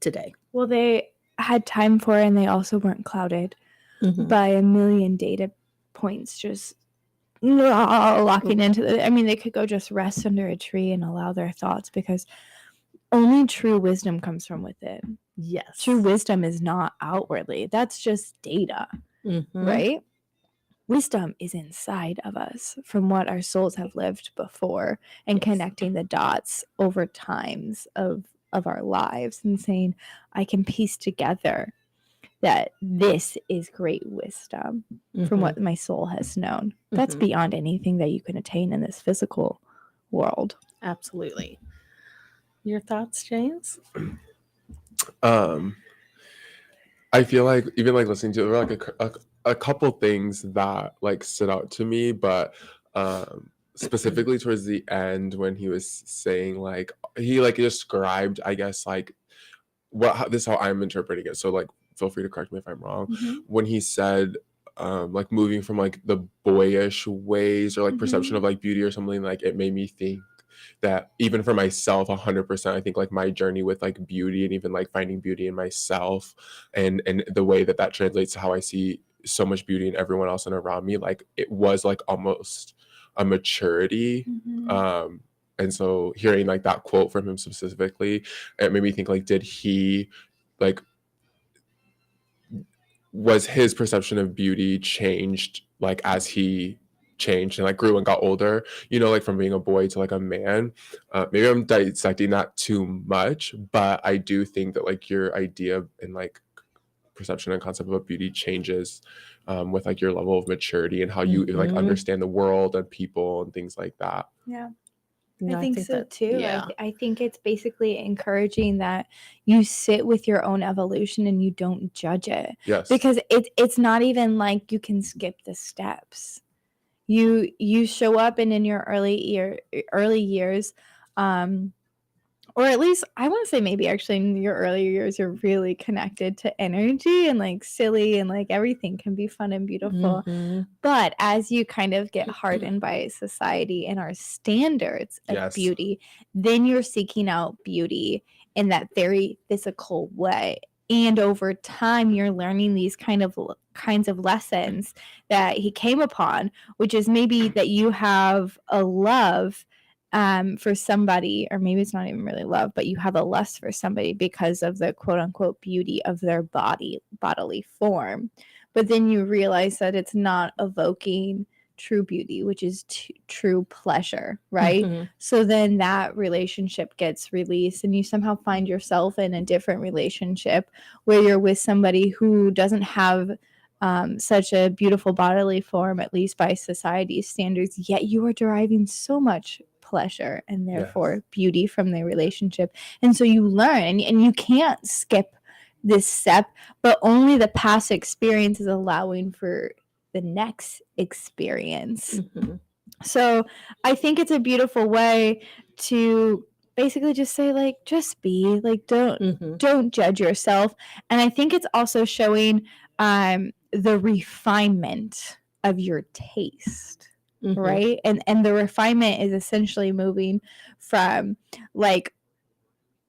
today. Well, they had time for it, and they also weren't clouded Mhm. by a million data points just locking into the, I mean, they could go just rest under a tree and allow their thoughts, because only true wisdom comes from within. Yes. True wisdom is not outwardly. That's just data, Mhm. right? Wisdom is inside of us from what our souls have lived before, and Yes. connecting the dots over times of our lives and saying, I can piece together that this is great wisdom from Mhm. what my soul has known. That's Mhm. beyond anything that you can attain in this physical world. Absolutely. Your thoughts, James? Um, I feel like even like listening to it, there were like a couple things that like stood out to me, but specifically towards the end when he was saying like he like described, I guess, like this is how I'm interpreting it. So like feel free to correct me if I'm wrong. When he said like moving from like the boyish ways or like perception of like beauty or something, like it made me think that even for myself 100%, I think like my journey with like beauty and even like finding beauty in myself and the way that that translates to how I see so much beauty in everyone else and around me, like it was like almost a maturity. And so hearing like that quote from him specifically, it made me think like, did he like, was his perception of beauty changed like as he changed and like grew and got older, you know, like from being a boy to like a man? Maybe I'm dissecting that too much, but I do think that like your idea and like perception and concept of beauty changes with like your level of maturity and how you like understand the world and people and things like that. Yeah. No, I think so that- too. Yeah. I think it's basically encouraging that you sit with your own evolution and you don't judge it, Yes. because it's not even like you can skip the steps. You show up, and in your early years, or at least I want to say maybe actually in your earlier years, you're really connected to energy and like silly, and like everything can be fun and beautiful. Mhm. But as you kind of get hardened by society and our standards of Yes. beauty, then you're seeking out beauty in that very physical way. And over time, you're learning these kinds of lessons that he came upon, which is maybe that you have a love for somebody, or maybe it's not even really love, but you have a lust for somebody because of the quote unquote beauty of their bodily form. But then you realize that it's not evoking true beauty, which is true pleasure, right? Mhm. So then that relationship gets released, and you somehow find yourself in a different relationship where you're with somebody who doesn't have such a beautiful bodily form, at least by society's standards, yet you are deriving so much pleasure and therefore beauty from the relationship. And so you learn, and you can't skip this step, but only the past experience is allowing for the next experience. Mhm. So I think it's a beautiful way to basically just say, like, just be, like, Mhm. don't judge yourself. And I think it's also showing the refinement of your taste, Mhm. right? And the refinement is essentially moving from, like,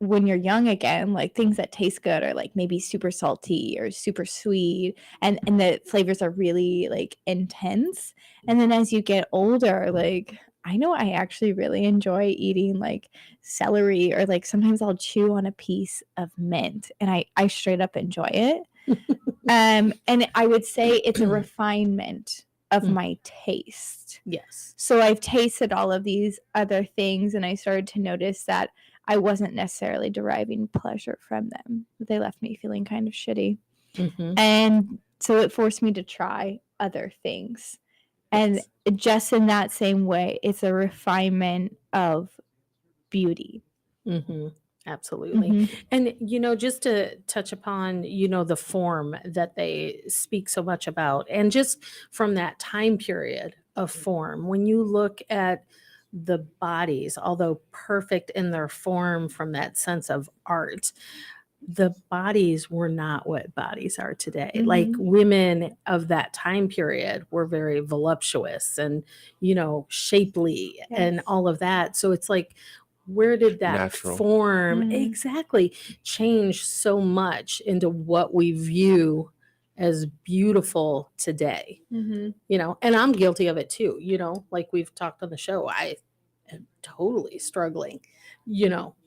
when you're young again, like, things that taste good are like maybe super salty or super sweet, and the flavors are really like intense. And then as you get older, like, I know I actually really enjoy eating like celery, or like sometimes I'll chew on a piece of mint, and I straight up enjoy it. And I would say it's a refinement of my taste. Yes. So I've tasted all of these other things, and I started to notice that I wasn't necessarily deriving pleasure from them. They left me feeling kind of shitty. Mhm. And so it forced me to try other things. And Yes. just in that same way, it's a refinement of beauty. Mhm. Absolutely. Mhm. And, just to touch upon, the form that they speak so much about, and just from that time period of form, when you look at the bodies, although perfect in their form from that sense of art, the bodies were not what bodies are today. Like, Mhm. women of that time period were very voluptuous and, shapely and Yes. all of that. So it's like, where did that Natural. form Mhm. exactly change so much into what we view as beautiful today? Mhm. And I'm guilty of it too, like we've talked on the show. I am totally struggling,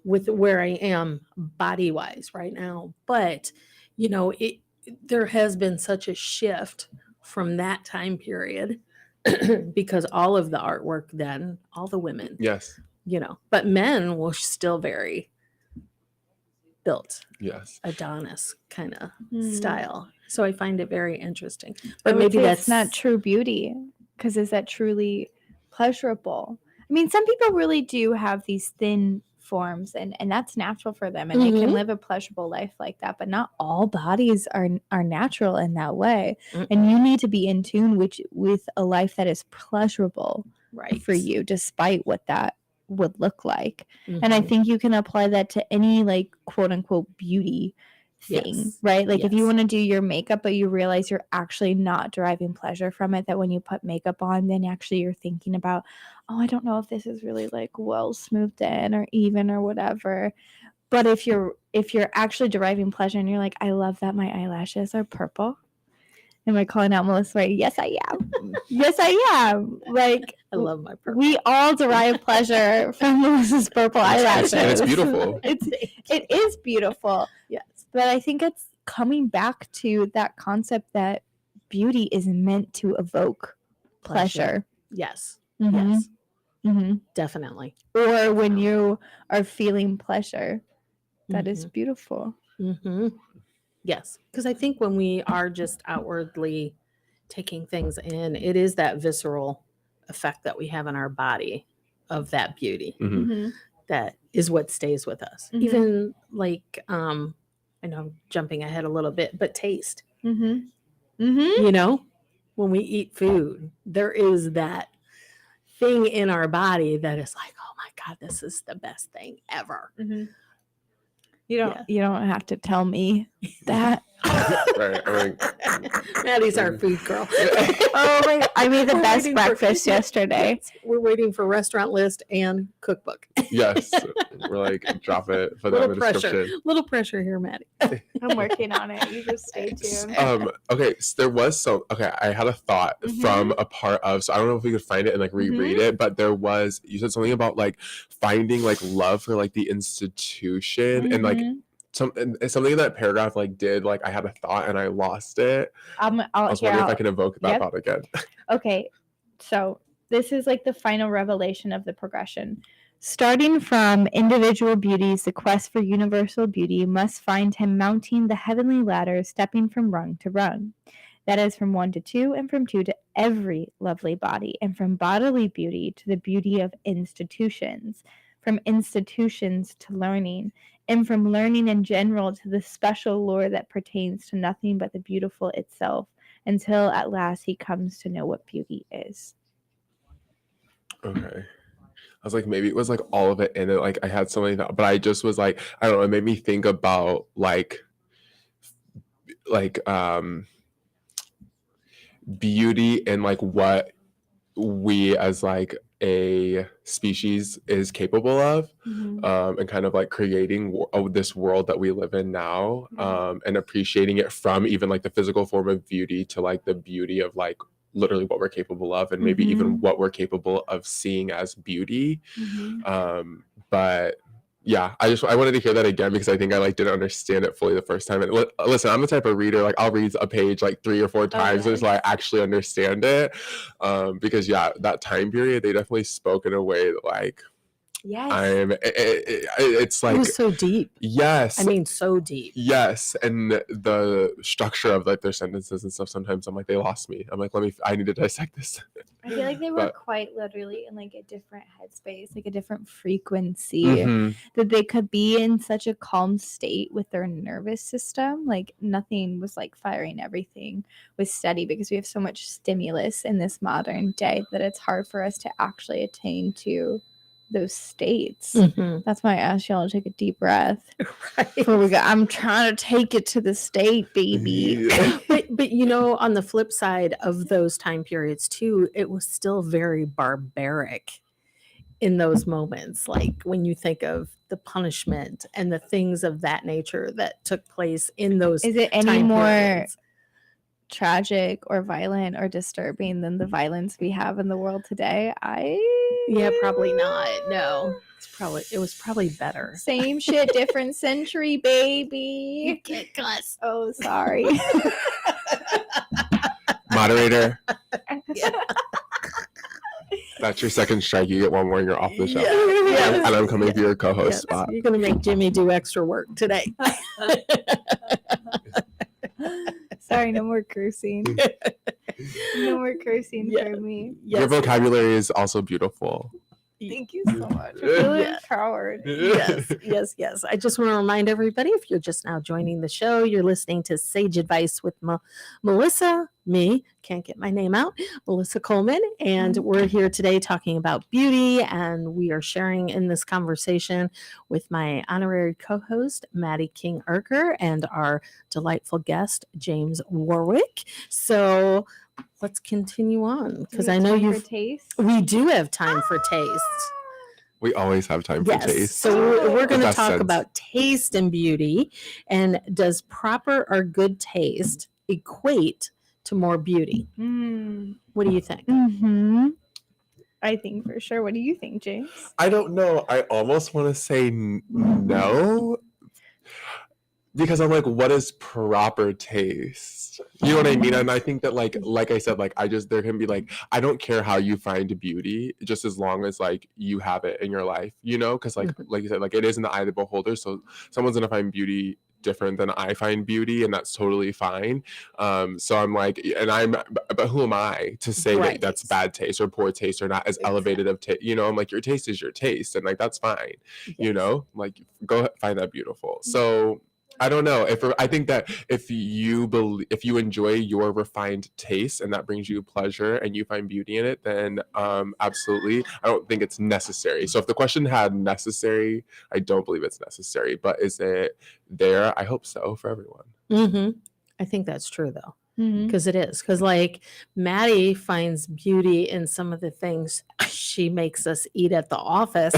with where I am body wise right now. But, there has been such a shift from that time period because all of the artwork then, all the women, Yes. but men were still very built, Yes. Adonis kind of Mm. style. So I find it very interesting. I But would maybe say that's it's not true beauty, because is that truly pleasurable? I mean, some people really do have these thin forms, and that's natural for them, and they can Mhm. live a pleasurable life like that. But not all bodies are natural in that way, Mm-mm. and you need to be in tune with a life that is pleasurable Right. for you, despite what that would look like. And I Mhm. think you can apply that to any, like, quote unquote beauty thing, Yes. right? Like, if you Yes. want to do your makeup, but you realize you're actually not deriving pleasure from it, that when you put makeup on, then actually you're thinking about, oh, I don't know if this is really like well smoothed in or even or whatever. But if you're actually deriving pleasure, and you're like, I love that my eyelashes are purple. Am I calling out Melissa? Right? Yes, I am. Yes, I am. Like, I love my purple. we all derive pleasure from Melissa's purple eyelashes. And it's beautiful. It is beautiful. Yes. But I think it's coming back to that concept that beauty is meant to evoke pleasure. Yes. Mhm. Yes. Mhm. Definitely. Or when you are feeling pleasure, that is beautiful. Mm-hmm. Yes. Because I think when we are just outwardly taking things in, it is that visceral effect that we have in our body of that beauty Mhm. Mhm. that is what stays with us. Mhm. Even like, I know I'm jumping ahead a little bit, but taste, Mhm. Mhm. when we eat food, there is that thing in our body that is like, oh my God, this is the best thing ever. Mhm. You don't Yeah. you don't have to tell me that. Right. I mean, Maddie's our food girl. Oh my, I made the We're best waiting for- breakfast yesterday. Yes, we're waiting for restaurant list and cookbook. yes. We're like, drop it, put that in the description. Little pressure here, Maddie. I'm working on it. You just stay tuned. Okay, so there was I had a thought from a part of, so I don't know if we could find it and like reread it, but you said something about like finding like love for like the institution and like something in that paragraph like I had a thought and I lost it. I was wondering if I can evoke that thought again. Okay. So this is like the final revelation of the progression. Starting from individual beauties, the quest for universal beauty must find him mounting the heavenly ladder, stepping from rung to rung. That is from 1 to 2, and from 2 to every lovely body, and from bodily beauty to the beauty of institutions, from institutions to learning, and from learning in general to the special lore that pertains to nothing but the beautiful itself, until at last he comes to know what beauty is. Okay. I was like, maybe it was like all of it in it. Like I had so many, but I just was like, I don't know. It made me think about like beauty and like what we as like a species is capable of, and kind of like creating this world that we live in now, and appreciating it from even like the physical form of beauty to like the beauty of like literally what we're capable of, and maybe even what we're capable of seeing as beauty. But yeah, I wanted to hear that again because I think I like didn't understand it fully the first time. And listen, I'm the type of reader, like I'll read a page like 3 or 4 times until I actually understand it. Because yeah, that time period, they definitely spoke in a way that like, it's like, it was so deep. Yes. I mean, so deep. Yes. And the structure of like their sentences and stuff, sometimes I'm like, they lost me. I'm like, I need to dissect this. I feel like they were quite literally in like a different headspace, like a different frequency, that they could be in such a calm state with their nervous system. Like nothing was like firing, everything was steady, because we have so much stimulus in this modern day that it's hard for us to actually attain to those states. That's why I asked y'all to take a deep breath before we go. I'm trying to take it to the state, baby. But you know, on the flip side of those time periods too, it was still very barbaric in those moments. Like when you think of the punishment and the things of that nature that took place in those. Is it any time more periods. tragic or violent or disturbing than the violence we have in the world today? Yeah, probably not. No, it was probably better. Same shit, different century, baby. You can't cuss. Oh, sorry. Moderator. That's your second strike. You get one more and you're off the show. Yes. And I'm coming for your co-host spot. You're going to make Jimmy do extra work today. Sorry, no more cursing. No more cursing for me. Your vocabulary is also beautiful. Thank you so much. I feel empowered. Yes. I just want to remind everybody, if you're just now joining the show, you're listening to Sage Advice with Melissa. Can't get my name out, Melissa Coleman, and we're here today talking about beauty, and we are sharing in this conversation with my honorary co-host Maddie King Erker and our delightful guest James Warwick. So let's continue on, because I know we do have time for taste. We always have time for taste. So we're going to Best talk sense. about taste and beauty, and does proper or good taste equate to more beauty? What do you think? I think for sure. What do you think, James? I don't know. I almost want to say no, because I'm like, what is proper taste? You know what I mean? And I think that like I said, like there can be like, I don't care how you find beauty, just as long as like you have it in your life, you know? Because like you said, like it is in the eye of the beholder. So someone's gonna find beauty different than I find beauty, and that's totally fine. So I'm like, but who am I to say that that's bad taste or poor taste or not as elevated of taste? You know, I'm like, your taste is your taste, and like that's fine. You know, like go find that beautiful. So I don't know. I think that if you enjoy your refined taste and that brings you pleasure and you find beauty in it, then absolutely. I don't think it's necessary. So if the question had necessary, I don't believe it's necessary. But is it there? I hope so for everyone. I think that's true though. Because it is. Because like Maddie finds beauty in some of the things she makes us eat at the office.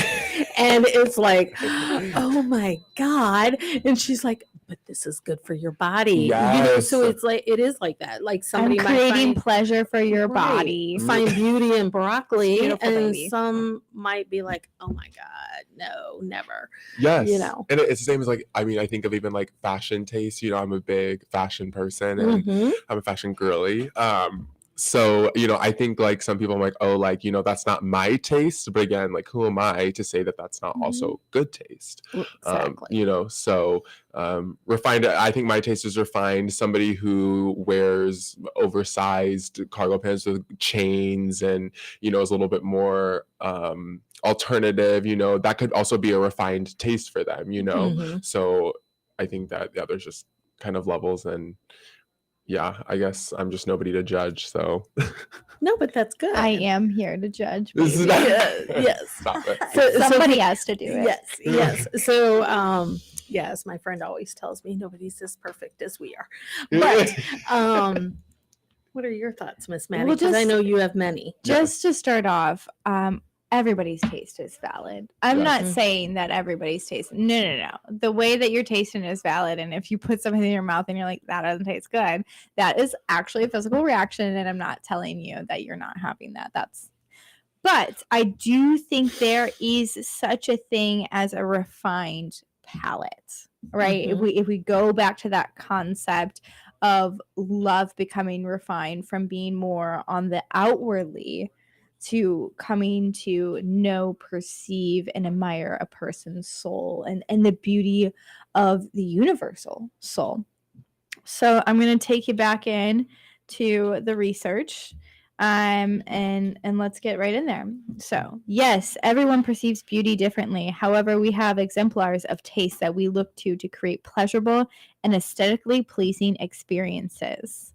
And it's like, oh my God. And she's like, but this is good for your body. You know, so it's like, it is like that. Like somebody I'm might creating find pleasure for your body. find beauty in broccoli. Beautiful, And baby. some might be like, oh my God, no, never. Yes. You know. And it's the same as like, I mean, I think of even like fashion taste. You know, I'm a big fashion person and I'm a fashion girly. So, I think like some people are like, oh, like, that's not my taste. But again, like, who am I to say that that's not also good taste? Exactly. So refined, I think my taste is refined. Somebody who wears oversized cargo pants with chains and, is a little bit more alternative, that could also be a refined taste for them, Mhm. So I think that, yeah, there's just kind of levels, and yeah, I guess I'm just nobody to judge. So No, but that's good. I am here to judge. this is baby. Yes. Stop it. Somebody has to do it. Yes. So, yes, my friend always tells me nobody's as perfect as we are. But, what are your thoughts, Miss Maddie? Well, Because I just- know you have many. Just to start off, everybody's taste is valid. I'm Yes. not saying that everybody's taste. No. The way that you're tasting is valid. And if you put something in your mouth and you're like, that doesn't taste good, that is actually a physical reaction. And I'm not telling you that you're not having that. But I do think there is such a thing as a refined palate, right? If we go back to that concept of love becoming refined from being more on the outwardly to coming to know, perceive, and admire a person's soul and the beauty of the universal soul. So I'm going to take you back in to the research, and let's get right in there. So yes, everyone perceives beauty differently. However, we have exemplars of taste that we look to create pleasurable and aesthetically pleasing experiences.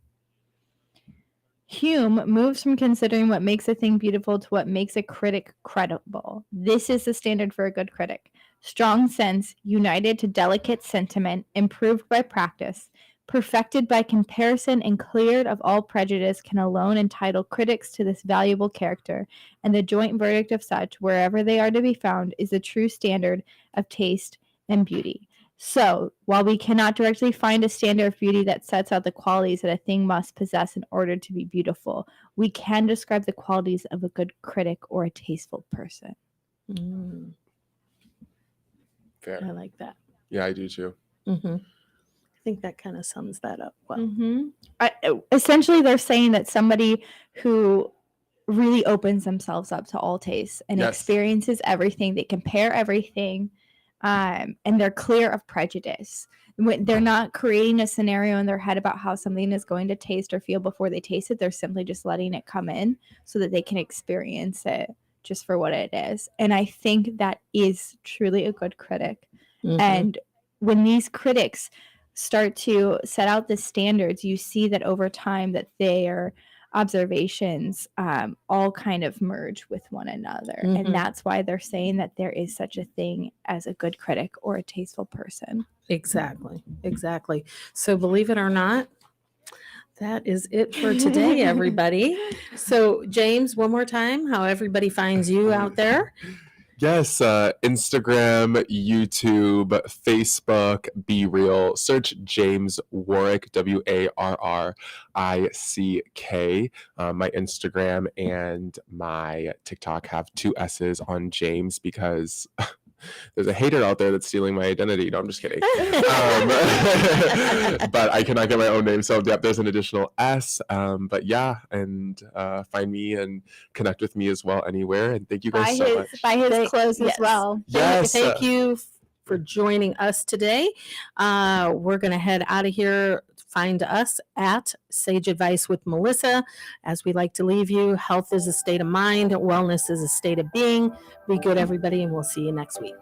Hume moves from considering what makes a thing beautiful to what makes a critic credible. This is the standard for a good critic. Strong sense, united to delicate sentiment, improved by practice, perfected by comparison, and cleared of all prejudice, can alone entitle critics to this valuable character, and the joint verdict of such, wherever they are to be found, is the true standard of taste and beauty. So, while we cannot directly find a standard of beauty that sets out the qualities that a thing must possess in order to be beautiful, we can describe the qualities of a good critic or a tasteful person. I Fair. like that. Yeah, I do too. I think that kind of sums that up well. Essentially, they're saying that somebody who really opens themselves up to all tastes and Yes. experiences everything, they compare everything, and they're clear of prejudice. When they're not creating a scenario in their head about how something is going to taste or feel before they taste it, they're simply just letting it come in so that they can experience it just for what it is. And I think that is truly a good critic. And when these critics start to set out the standards, you see that over time that their observations all kind of merge with one another. And that's why they're saying that there is such a thing as a good critic or a tasteful person. Exactly. So believe it or not, that is it for today, everybody. So James, one more time, how everybody finds you out there. Yes, Instagram, YouTube, Facebook, Be Real. Search James Warrick, Warrick. My Instagram and my TikTok have 2 S's on James because there's a hater out there that's stealing my identity. No, I'm just kidding. But I cannot get my own name. So, yep, there's an additional S. But yeah, and find me and connect with me as well anywhere. And thank you guys so much. By his clothes as well. Yes. Thank you for joining us today. We're going to head out of here. Find us at Sage Advice with Melissa. As we like to leave you, health is a state of mind, wellness is a state of being. Be good, everybody, and we'll see you next week.